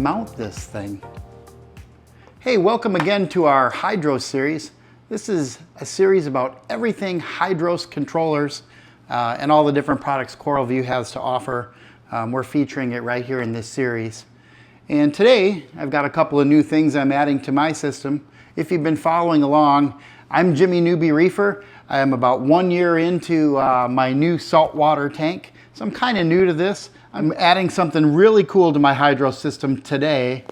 mount this thing. Hey, welcome again to our HYDROS series. This is a series about everything HYDROS controllers and all the different products CoralView has to offer. We're featuring it right here in this series. And today, I've got a couple of new things I'm adding to my system. If you've been following along, I'm Jimmy Newbie Reefer. I am about 1 year into my new saltwater tank. So I'm kind of new to this. I'm adding something really cool to my HYDROS system today.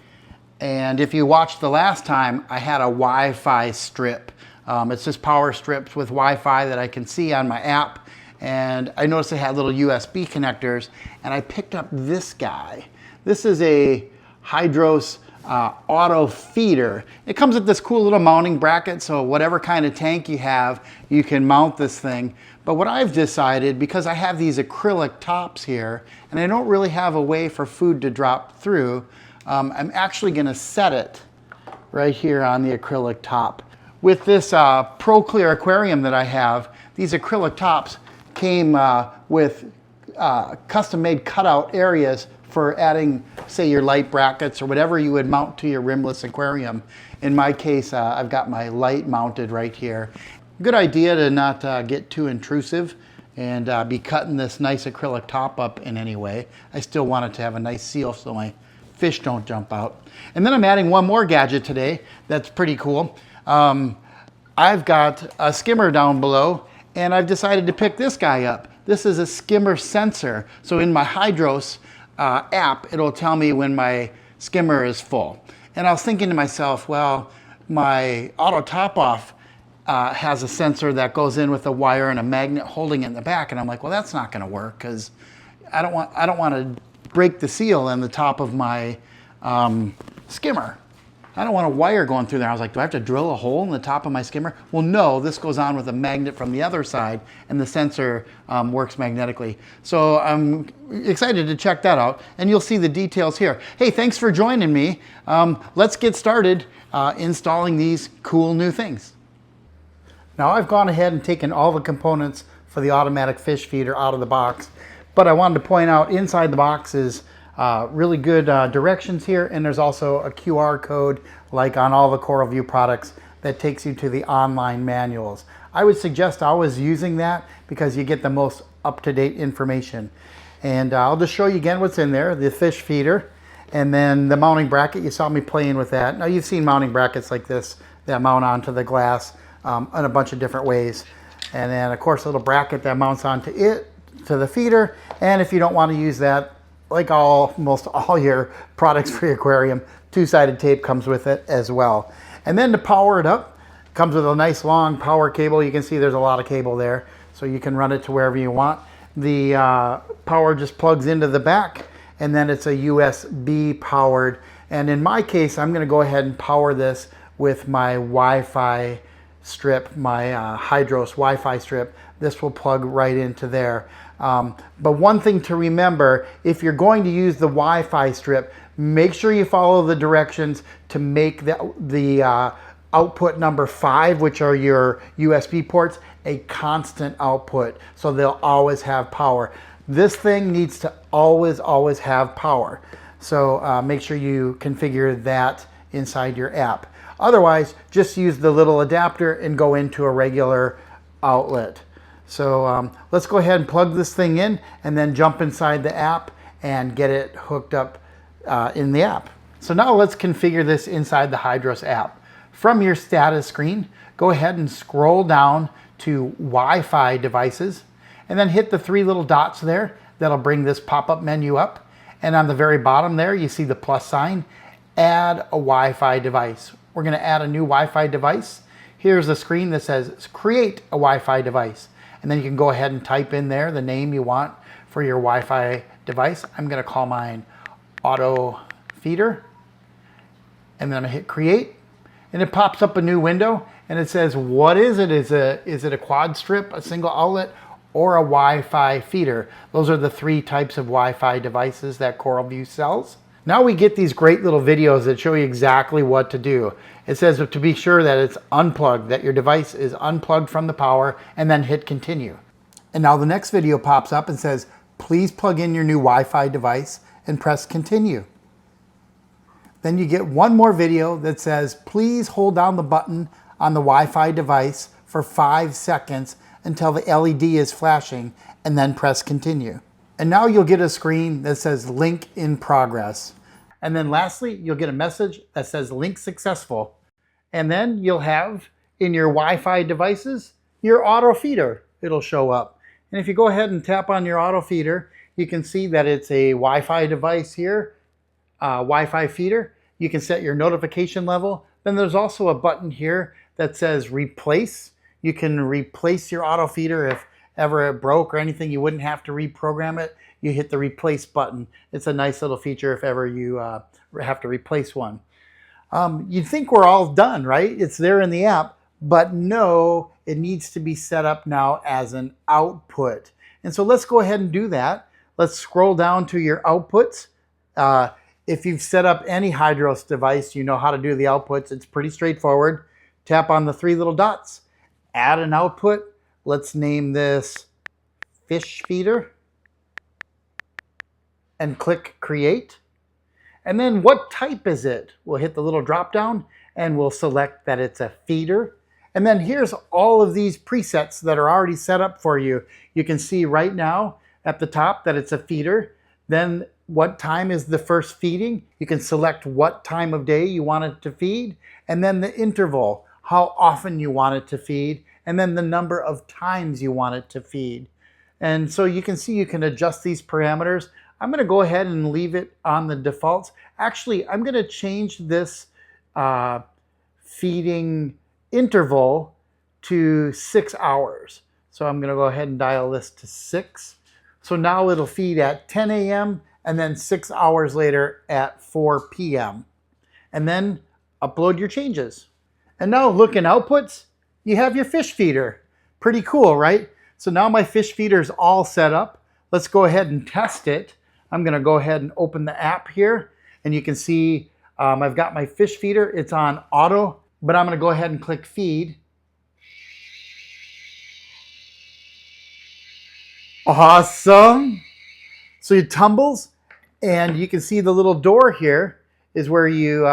And if you watched the last time, I had a Wi-Fi strip. It's just power strips with Wi-Fi that I can see on my app. And I noticed it had little USB connectors. And I picked up this guy. This is a HYDROS auto feeder. It comes with this cool little mounting bracket, so whatever kind of tank you have, you can mount this thing. But what I've decided, because I have these acrylic tops here, and I don't really have a way for food to drop through, I'm actually going to set it right here on the acrylic top. With this Pro Clear aquarium that I have, these acrylic tops came with custom-made cutout areas for adding, say, your light brackets or whatever you would mount to your rimless aquarium. In my case, I've got my light mounted right here. Good idea to not get too intrusive and be cutting this nice acrylic top up in any way. I still want it to have a nice seal so my fish don't jump out. And then I'm adding one more gadget today that's pretty cool. I've got a skimmer down below, and I've decided to pick this guy up. This is a Skimmer Sensor. So in my HYDROS app, it'll tell me when my skimmer is full. And I was thinking to myself, well, my auto top off has a sensor that goes in with a wire and a magnet holding it in the back. And I'm like, well, that's not going to work because I don't want to break the seal in the top of my skimmer. I don't want a wire going through there. I was like, do I have to drill a hole in the top of my skimmer? Well, no, this goes on with a magnet from the other side, and the sensor works magnetically. So I'm excited to check that out, and you'll see the details here. Hey, thanks for joining me. Let's get started installing these cool new things. Now, I've gone ahead and taken all the components for the automatic fish feeder out of the box, but I wanted to point out inside the box is really good directions here, and there's also a QR code like on all the CoralView products that takes you to the online manuals. I would suggest always using that because you get the most up-to-date information. And I'll just show you again what's in there, the fish feeder, and then the mounting bracket. You saw me playing with that. Now you've seen mounting brackets like this that mount onto the glass in a bunch of different ways. And then of course a little bracket that mounts onto it, to the feeder. And if you don't want to use that, like almost all your products for your aquarium, two-sided tape comes with it as well. And then to power it up, comes with a nice long power cable. You can see there's a lot of cable there, so you can run it to wherever you want. The power just plugs into the back, and then it's a USB powered. And in my case, I'm going to go ahead and power this with my Wi-Fi strip, my HYDROS Wi-Fi strip. This will plug right into there. But one thing to remember, if you're going to use the Wi-Fi strip, make sure you follow the directions to make the output number 5, which are your USB ports, a constant output, so they'll always have power. This thing needs to always have power. So make sure you configure that inside your app. Otherwise, just use the little adapter and go into a regular outlet. So let's go ahead and plug this thing in and then jump inside the app and get it hooked up in the app. So now let's configure this inside the HYDROS app. From your status screen, go ahead and scroll down to Wi-Fi devices and then hit the 3 little dots there. That'll bring this pop-up menu up. And on the very bottom there, you see the plus sign, add a Wi-Fi device. We're going to add a new Wi-Fi device. Here's a screen that says create a Wi-Fi device. And then you can go ahead and type in there the name you want for your Wi-Fi device. I'm going to call mine Auto Feeder. And then I'm going to hit create. And it pops up a new window and it says, what is it? Is it a quad strip, a single outlet, or a Wi-Fi feeder? Those are the 3 types of Wi-Fi devices that CoralView sells. Now we get these great little videos that show you exactly what to do. It says to be sure that it's unplugged, that your device is unplugged from the power, and then hit continue. And now the next video pops up and says, please plug in your new Wi-Fi device and press continue. Then you get one more video that says, please hold down the button on the Wi-Fi device for 5 seconds until the LED is flashing, and then press continue. And now you'll get a screen that says link in progress. And then lastly, you'll get a message that says link successful. And then you'll have in your Wi-Fi devices, your auto feeder. It'll show up. And if you go ahead and tap on your auto feeder, you can see that it's a Wi-Fi device here, Wi-Fi feeder. You can set your notification level. Then there's also a button here that says replace. You can replace your auto feeder if ever it broke or anything. You wouldn't have to reprogram it. You hit the replace button. It's a nice little feature if ever you have to replace one. You'd think we're all done, right? It's there in the app, but no, it needs to be set up now as an output. And so let's go ahead and do that. Let's scroll down to your outputs. If you've set up any HYDROS device, you know how to do the outputs. It's pretty straightforward. Tap on the 3 little dots, add an output. Let's name this Fish Feeder and click Create. And then what type is it? We'll hit the little drop down and we'll select that it's a feeder. And then here's all of these presets that are already set up for you. You can see right now at the top that it's a feeder. Then what time is the first feeding? You can select what time of day you want it to feed. And then the interval, how often you want it to feed. And then the number of times you want it to feed. And so you can see you can adjust these parameters. I'm going to go ahead and leave it on the defaults. Actually, I'm going to change this feeding interval to 6 hours. So I'm going to go ahead and dial this to 6. So now it'll feed at 10 a.m. and then 6 hours later at 4 p.m. And then upload your changes. And now look in outputs, you have your fish feeder. Pretty cool, right? So now my fish feeder is all set up. Let's go ahead and test it. I'm going to go ahead and open the app here. And you can see I've got my fish feeder. It's on auto, but I'm going to go ahead and click feed. Awesome. So it tumbles, and you can see the little door here is where you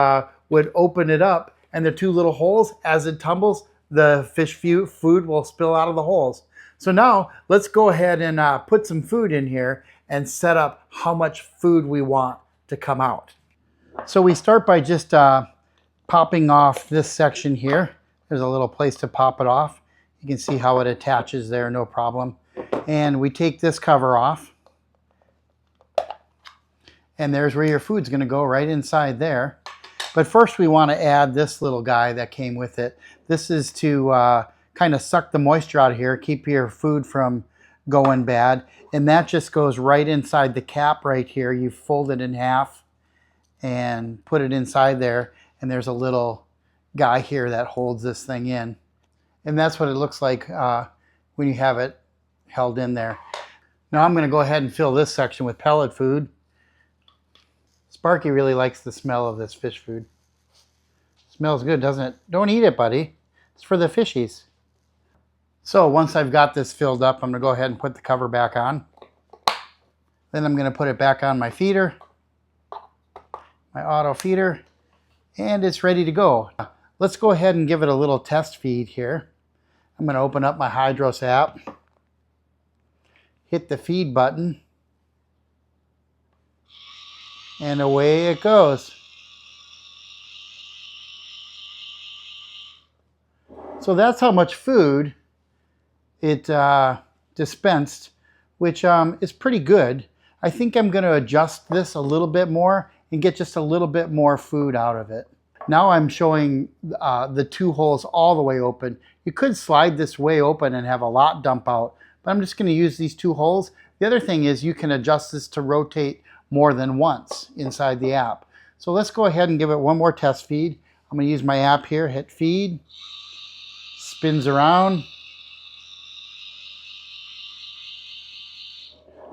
would open it up, and the 2 little holes. As it tumbles, the fish food will spill out of the holes. So now let's go ahead and put some food in here and set up how much food we want to come out. So we start by just popping off this section here. There's a little place to pop it off. You can see how it attaches there, no problem. And we take this cover off. And there's where your food's going to go, right inside there. But first we want to add this little guy that came with it. This is to kind of suck the moisture out of here, keep your food from going bad. And that just goes right inside the cap right here. You fold it in half and put it inside there. And there's a little guy here that holds this thing in. And that's what it looks like when you have it held in there. Now I'm going to go ahead and fill this section with pellet food. Sparky really likes the smell of this fish food. Smells good, doesn't it? Don't eat it, buddy. It's for the fishies. So once I've got this filled up, I'm going to go ahead and put the cover back on. Then I'm going to put it back on my feeder, my auto feeder, and it's ready to go. Let's go ahead and give it a little test feed here. I'm going to open up my HYDROS app, hit the feed button, and away it goes. So that's how much food it dispensed, which is pretty good. I think I'm going to adjust this a little bit more and get just a little bit more food out of it. Now I'm showing the 2 holes all the way open. You could slide this way open and have a lot dump out, but I'm just going to use these 2 holes. The other thing is you can adjust this to rotate more than once inside the app. So let's go ahead and give it one more test feed. I'm going to use my app here, hit feed, spins around.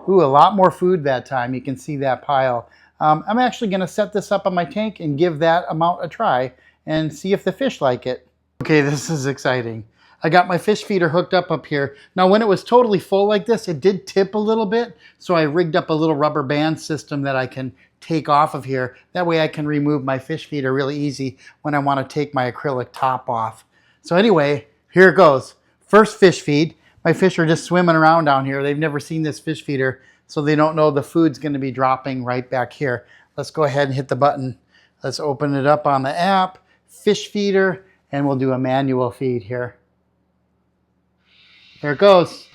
Ooh, a lot more food that time. You can see that pile. I'm actually going to set this up on my tank and give that amount a try and see if the fish like it. Okay, this is exciting. I got my fish feeder hooked up here. Now when it was totally full like this, it did tip a little bit. So I rigged up a little rubber band system that I can take off of here. That way I can remove my fish feeder really easy when I want to take my acrylic top off. So anyway, here it goes. First fish feed. My fish are just swimming around down here. They've never seen this fish feeder, so they don't know the food's going to be dropping right back here. Let's go ahead and hit the button. Let's open it up on the app, fish feeder, and we'll do a manual feed here. There it goes.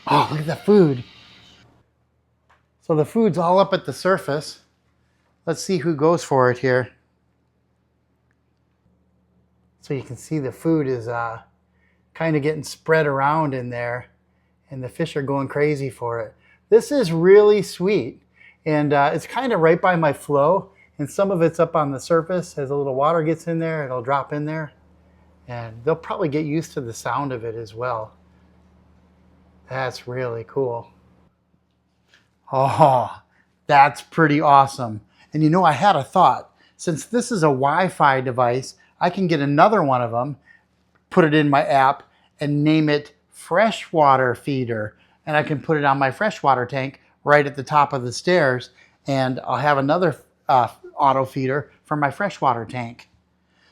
Oh, look at the food. So the food's all up at the surface. Let's see who goes for it here. So you can see the food is kind of getting spread around in there, and the fish are going crazy for it. This is really sweet, and it's kind of right by my flow, and some of it's up on the surface. As a little water gets in there, it'll drop in there, and they'll probably get used to the sound of it as well. That's really cool. Oh, that's pretty awesome. And you know, I had a thought. Since this is a Wi-Fi device, I can get another one of them, put it in my app, and name it Freshwater Feeder. And I can put it on my freshwater tank right at the top of the stairs, and I'll have another auto feeder for my freshwater tank.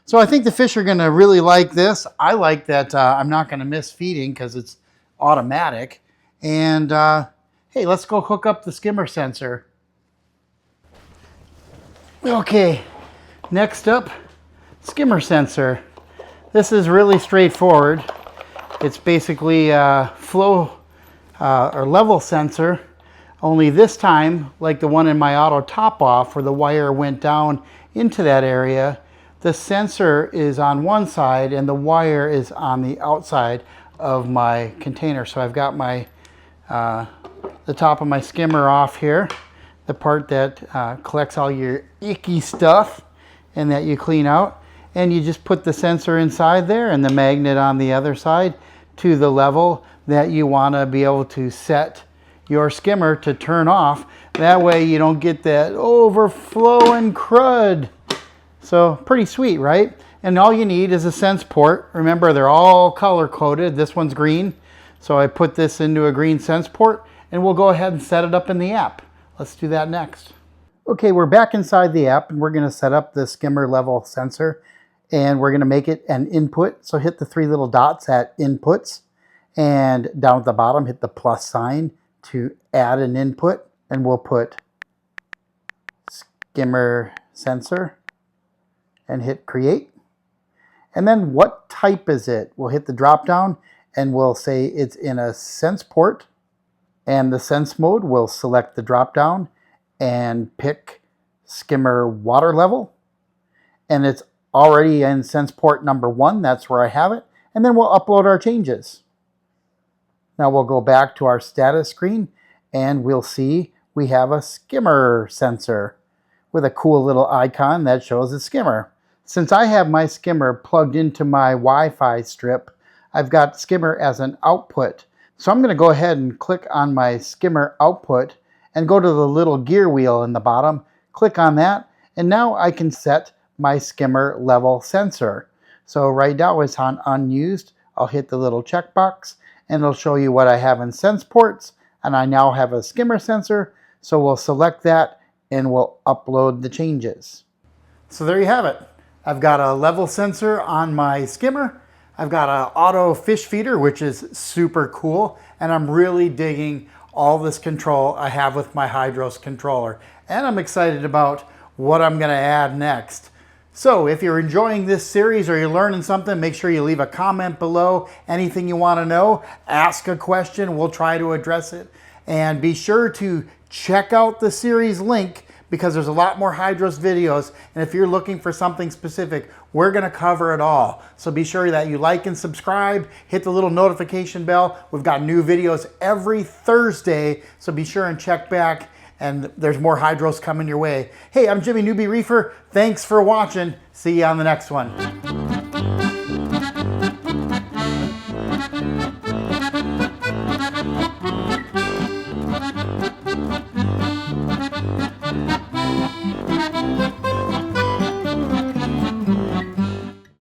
So I think the fish are going to really like this. I like that I'm not going to miss feeding because it's automatic. And hey, let's go hook up the skimmer sensor. Okay, next up, skimmer sensor. This is really straightforward. It's basically a flow or level sensor, only this time, like the one in my auto top off where the wire went down into that area, the sensor is on one side and the wire is on the outside of my container. So I've got my the top of my skimmer off here, the part that collects all your icky stuff and that you clean out, and you just put the sensor inside there and the magnet on the other side to the level that you want to be able to set your skimmer to turn off. That way you don't get that overflowing crud. So pretty sweet, right? And all you need is a sense port. Remember, they're all color coded. This one's green. So I put this into a green sense port, and we'll go ahead and set it up in the app. Let's do that next. Okay, we're back inside the app, and we're going to set up the skimmer level sensor, and we're going to make it an input. So hit the three little dots at inputs, and down at the bottom hit the plus sign to add an input, and we'll put skimmer sensor and hit create. And then what type is it? We'll hit the drop down and we'll say it's in a sense port, and the sense mode will select the drop down and pick skimmer water level, and it's already in sense port number 1. That's where I have it. And then we'll upload our changes. Now we'll go back to our status screen and we'll see we have a skimmer sensor with a cool little icon that shows a skimmer. Since I have my skimmer plugged into my Wi-Fi strip, I've got skimmer as an output. So I'm going to go ahead and click on my skimmer output and go to the little gear wheel in the bottom, click on that, and now I can set my skimmer level sensor. So right now it's on unused. I'll hit the little checkbox and it'll show you what I have in sense ports, and I now have a skimmer sensor. So we'll select that and we'll upload the changes. So there you have it. I've got a level sensor on my skimmer. I've got an auto fish feeder, which is super cool, and I'm really digging all this control I have with my HYDROS controller, and I'm excited about what I'm going to add next. So if you're enjoying this series or you're learning something, make sure you leave a comment below. Anything you want to know, ask a question, we'll try to address it. And be sure to check out the series link, because there's a lot more HYDROS videos, and if you're looking for something specific, we're going to cover it all. So be sure that you like and subscribe, hit the little notification bell. We've got new videos every Thursday, so be sure and check back, and there's more HYDROS coming your way. Hey, I'm Jimmy Newbie Reefer. Thanks for watching. See you on the next one.